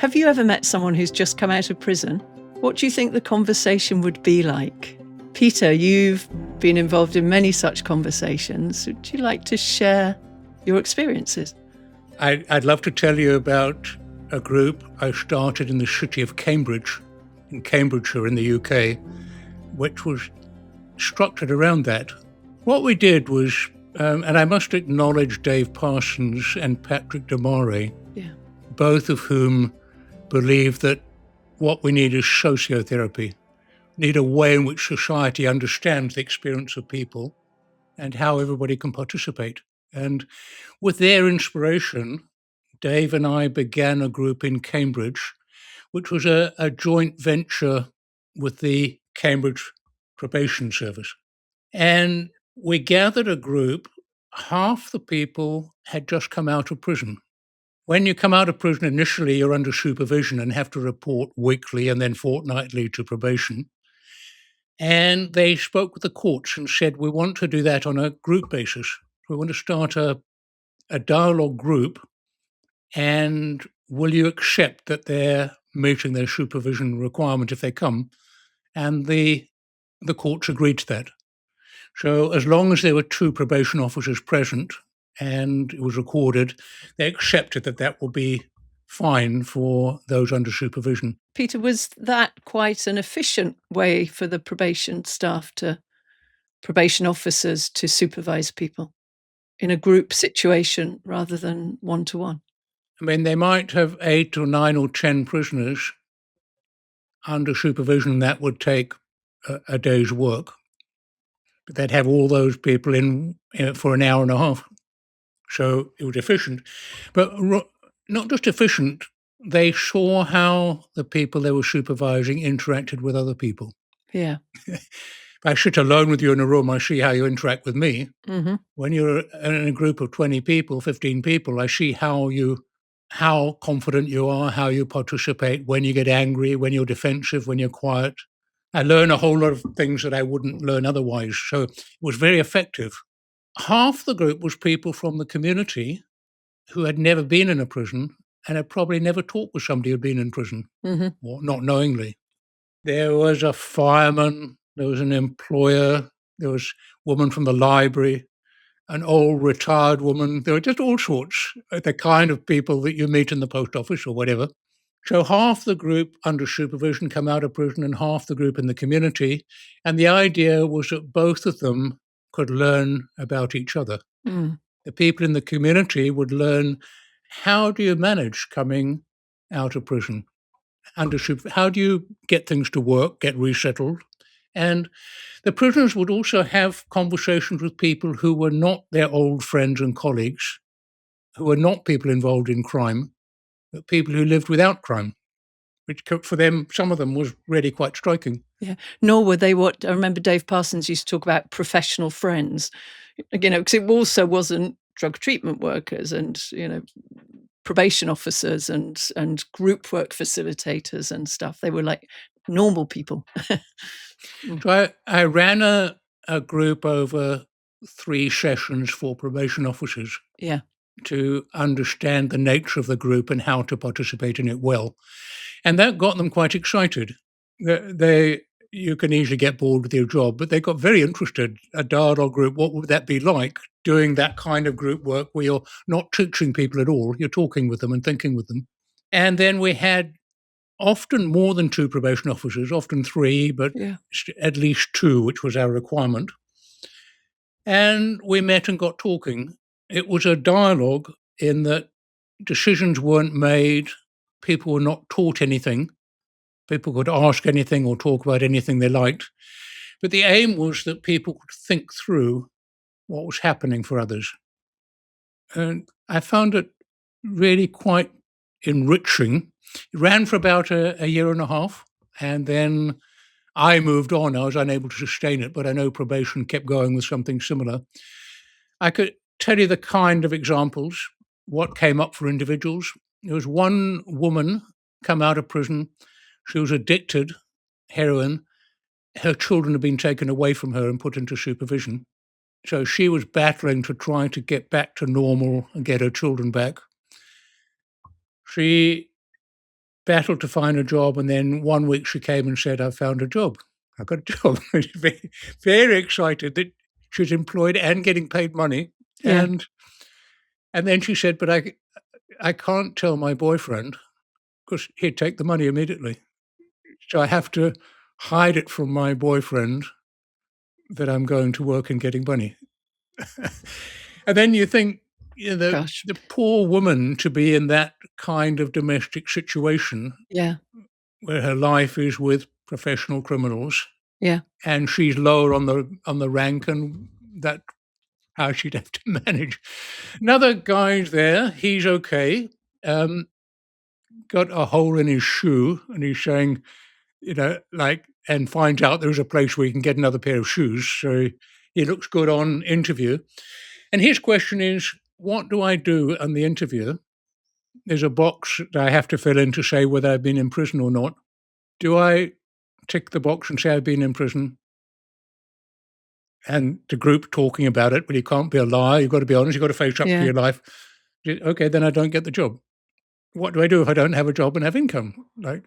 Have you ever met someone who's just come out of prison? What do you think the conversation would be like? Peter, you've been involved in many such conversations. Would you like to share your experiences? I'd love to tell you about a group I started in the city of Cambridge, in Cambridgeshire in the UK, which was structured around that. What we did was, and I must acknowledge Dave Parsons and Patrick Damare, both of whom believe that what we need is sociotherapy. We need a way in which society understands the experience of people and how everybody can participate. And with their inspiration, Dave and I began a group in Cambridge, which was a joint venture with the Cambridge Probation Service. And we gathered a group. Half the people had just come out of prison. When you come out of prison, initially you're under supervision and have to report weekly and then fortnightly to probation. And they spoke with the courts and said, we want to do that on a group basis. We want to start a dialogue group, and will you accept that they're meeting their supervision requirement if they come? And the courts agreed to that. So as long as there were 2 probation officers present and it was recorded, they accepted that that would be fine for those under supervision. Peter, was that quite an efficient way for the probation officers to supervise people in a group situation rather than one-to-one? I mean, they might have 8 or 9 or 10 prisoners under supervision. That would take a day's work. But they'd have all those people in for an hour and a half. So it was efficient. But not just efficient, they saw how the people they were supervising interacted with other people. Yeah. If I sit alone with you in a room, I see how you interact with me. Mm-hmm. When you're in a group of 20 people, 15 people, I see how confident you are, how you participate, when you get angry, when you're defensive, when you're quiet. I learn a whole lot of things that I wouldn't learn otherwise. So it was very effective. Half the group was people from the community who had never been in a prison and had probably never talked with somebody who'd been in prison, or not knowingly. There was a fireman, there was an employer, there was a woman from the library, an old retired woman. There were just all sorts, the kind of people that you meet in the post office or whatever. So half the group under supervision come out of prison and half the group in the community. And the idea was that both of them could learn about each other. Mm. The people in the community would learn, how do you manage coming out of prison? How do you get things to work, get resettled? And the prisoners would also have conversations with people who were not their old friends and colleagues, who were not people involved in crime, but people who lived without crime, which for them, some of them, was really quite striking. Yeah. Nor were they what I remember Dave Parsons used to talk about, professional friends, because it also wasn't drug treatment workers and, probation officers and group work facilitators and stuff. They were like normal people. So I ran a group over 3 sessions for probation officers. Yeah. To understand the nature of the group and how to participate in it well. And that got them quite excited. You can easily get bored with your job, but they got very interested. A dialogue group, what would that be like, doing that kind of group work where you're not teaching people at all, you're talking with them and thinking with them. And then we had often more than 2 probation officers, often 3, but at least 2, which was our requirement. And we met and got talking. It was a dialogue in that decisions weren't made, people were not taught anything, people could ask anything or talk about anything they liked. But the aim was that people could think through what was happening for others. And I found it really quite enriching. It ran for about a year and a half, and then I moved on. I was unable to sustain it, but I know probation kept going with something similar. I could tell you the kind of examples, what came up for individuals. There was one woman come out of prison. She was addicted, heroin. Her children had been taken away from her and put into supervision. So she was battling to try to get back to normal and get her children back. She battled to find a job, and then one week she came and said, "I found a job. I got a job." She's very, very excited that she's employed and getting paid money. Yeah. And then she said, "But I can't tell my boyfriend because he'd take the money immediately. So I have to hide it from my boyfriend that I'm going to work and getting money." And then you think, Gosh. the poor woman to be in that kind of domestic situation Yeah. where her life is with professional criminals Yeah. and she's lower on the rank, and that how she'd have to manage. Another guy's there, he's okay. Um, got a hole in his shoe, and he's saying, like, and finds out there's a place where he can get another pair of shoes. So he looks good on interview. And his question is, what do I do on the interview? There's a box that I have to fill in to say whether I've been in prison or not. Do I tick the box and say I've been in prison? And the group talking about it, but you can't be a liar. You've got to be honest. You've got to face up to Yeah. your life. Okay, then I don't get the job. What do I do if I don't have a job and have income? Like,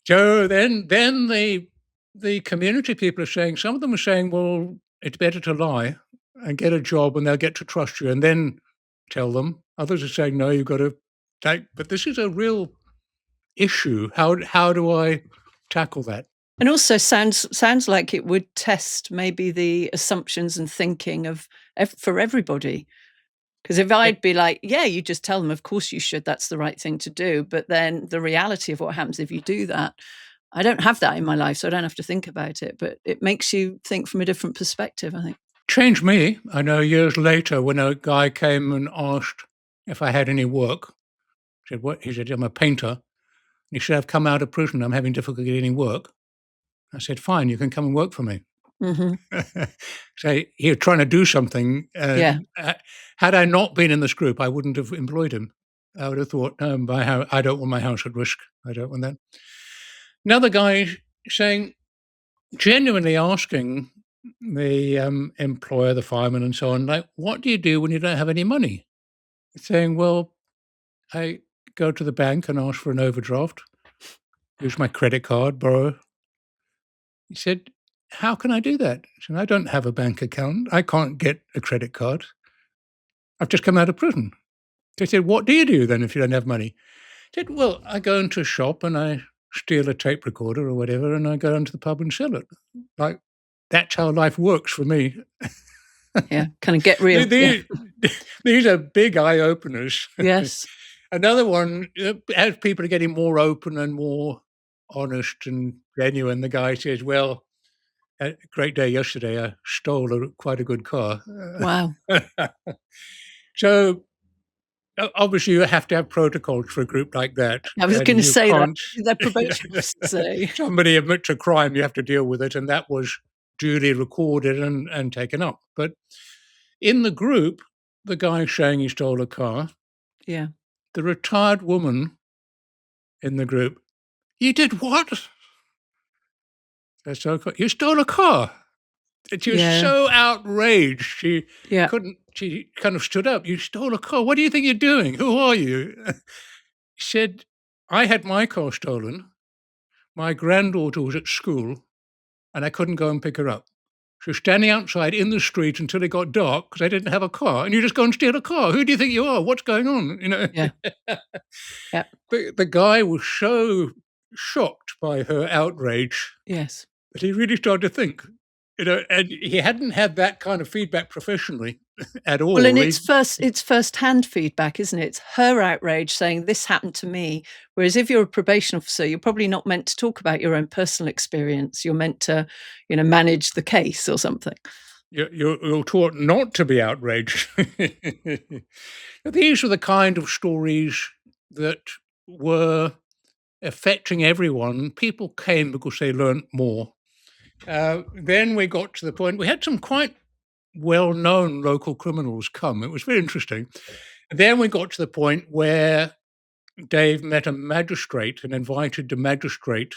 so then the community people are saying, some of them are saying, well, it's better to lie and get a job, and they'll get to trust you, and then tell them. Others are saying, no, you've got to take. But this is a real issue. How do I tackle that? And also sounds like it would test maybe the assumptions and thinking of for everybody. Because if Yeah, I'd be like, "Yeah, you just tell them, of course you should, that's the right thing to do," but then the reality of what happens if you do that, I don't have that in my life, so I don't have to think about it, but it makes you think from a different perspective, I think. changed me. I know years later when a guy came and asked if I had any work. Said, "What?" He said, "I'm a painter." And he said, "I've come out of prison. I'm having difficulty getting work." I said, "Fine, you can come and work for me." Mhm. So he was trying to do something. Yeah, Had I not been in this group, I wouldn't have employed him. I would have thought, no, I don't want my house at risk. I don't want that. Another guy saying, genuinely asking the employer, the fireman, and so on, like, what do you do when you don't have any money? Saying, well, I go to the bank and ask for an overdraft, use my credit card, borrow. He said, how can I do that? I said, I don't have a bank account. I can't get a credit card. I've just come out of prison. They said, what do you do then if you don't have money? I said, well, I go into a shop and I steal a tape recorder or whatever, and I go into the pub and sell it. Like, that's how life works for me. yeah, kinda get real, yeah. These, these are big eye openers. Yes. Another one, as people are getting more open and more honest and genuine, the guy says, well, a great day yesterday, I stole quite a good car. Wow. So obviously, you have to have protocols for a group like that, I was and gonna you say that. can't. What did their probation officer say? Somebody admits a crime, you have to deal with it, and that was duly recorded and taken up. But in the group, the guy saying he stole a car, Yeah. the retired woman in the group, "You did what?" I stole a car. "You stole a car." And she was Yeah. so outraged, she Yeah. couldn't she kind of stood up. "You stole a car. What do you think you're doing? Who are you?" She said, "I had my car stolen. My granddaughter was at school, and I couldn't go and pick her up. She was standing outside in the street until it got dark because I didn't have a car, and you just go and steal a car. Who do you think you are? What's going on?" Yeah. Yeah. The guy was so shocked by her outrage Yes. that he really started to think, and he hadn't had that kind of feedback professionally at Well, and all. it's first-hand feedback, isn't it? It's her outrage saying, "This happened to me," whereas if you're a probation officer, you're probably not meant to talk about your own personal experience. You're meant to, manage the case or something. You're taught not to be outraged. These were the kind of stories that were affecting everyone. People came because they learnt more. Then we got to the point, we had some quite well-known local criminals come. It was very interesting. Then we got to the point where Dave met a magistrate and invited the magistrate,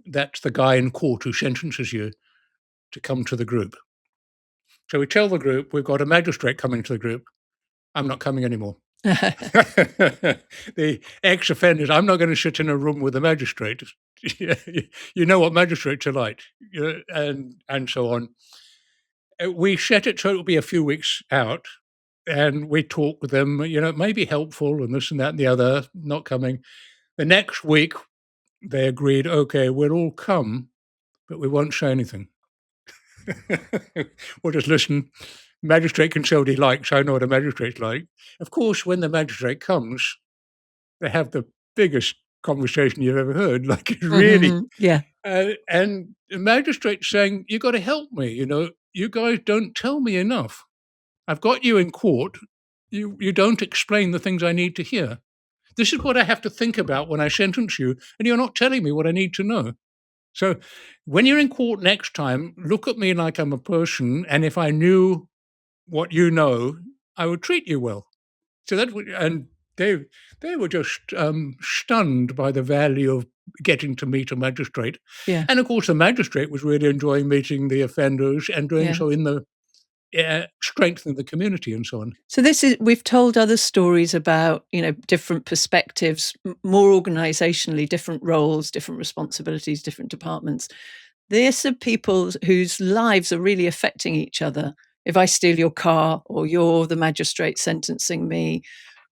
that's the guy in court who sentences you, to come to the group. So we tell the group, we've got a magistrate coming to the group. I'm not coming anymore. The ex-offenders, I'm not going to sit in a room with a magistrate. You know what magistrates are like, and so on. We set it so it will be a few weeks out, and we talk with them. It may be helpful, and this and that and the other. Not coming. The next week, they agreed, okay, we'll all come, but we won't say anything. We'll just listen. Magistrate can say what he likes. I know what a magistrate's like. Of course, when the magistrate comes, they have the biggest conversation you've ever heard. Like, it's really, Yeah. and the magistrate's saying, "You got to help me. You guys don't tell me enough. I've got you in court. You don't explain the things I need to hear. This is what I have to think about when I sentence you, and you're not telling me what I need to know. So when you're in court next time, look at me like I'm a person, and if I knew what you know, I would treat you well." So and they were just stunned by the value of getting to meet a magistrate. Yeah. And of course, the magistrate was really enjoying meeting the offenders and doing Yeah. so in the strengthening the community and so on. So we've told other stories about, different perspectives, more organizationally, different roles, different responsibilities, different departments. These are people whose lives are really affecting each other. If I steal your car, or you're the magistrate sentencing me,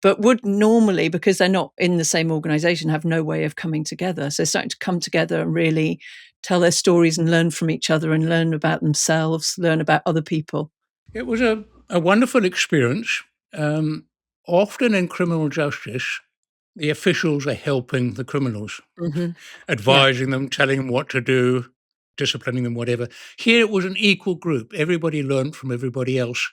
but would normally, because they're not in the same organization, have no way of coming together. So they're starting to come together and really tell their stories and learn from each other and learn about themselves, learn about other people. It was a wonderful experience. Often in criminal justice, the officials are helping the criminals, Yeah. advising them, telling them what to do, disciplining them, whatever. Here it was an equal group. Everybody learned from everybody else.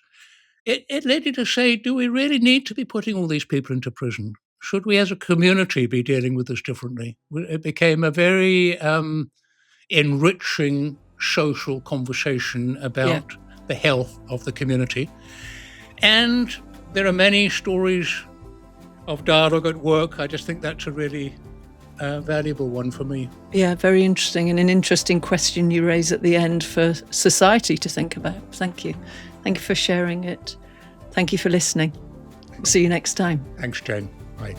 It led you to say, do we really need to be putting all these people into prison? Should we as a community be dealing with this differently? It became a very enriching social conversation about the health of the community. And there are many stories of dialogue at work. I just think that's a really valuable one for me. Yeah, very interesting, and an interesting question you raise at the end for society to think about. Thank you. Thank you for sharing it. Thank you for listening. See you next time. Thanks, Jane. Bye.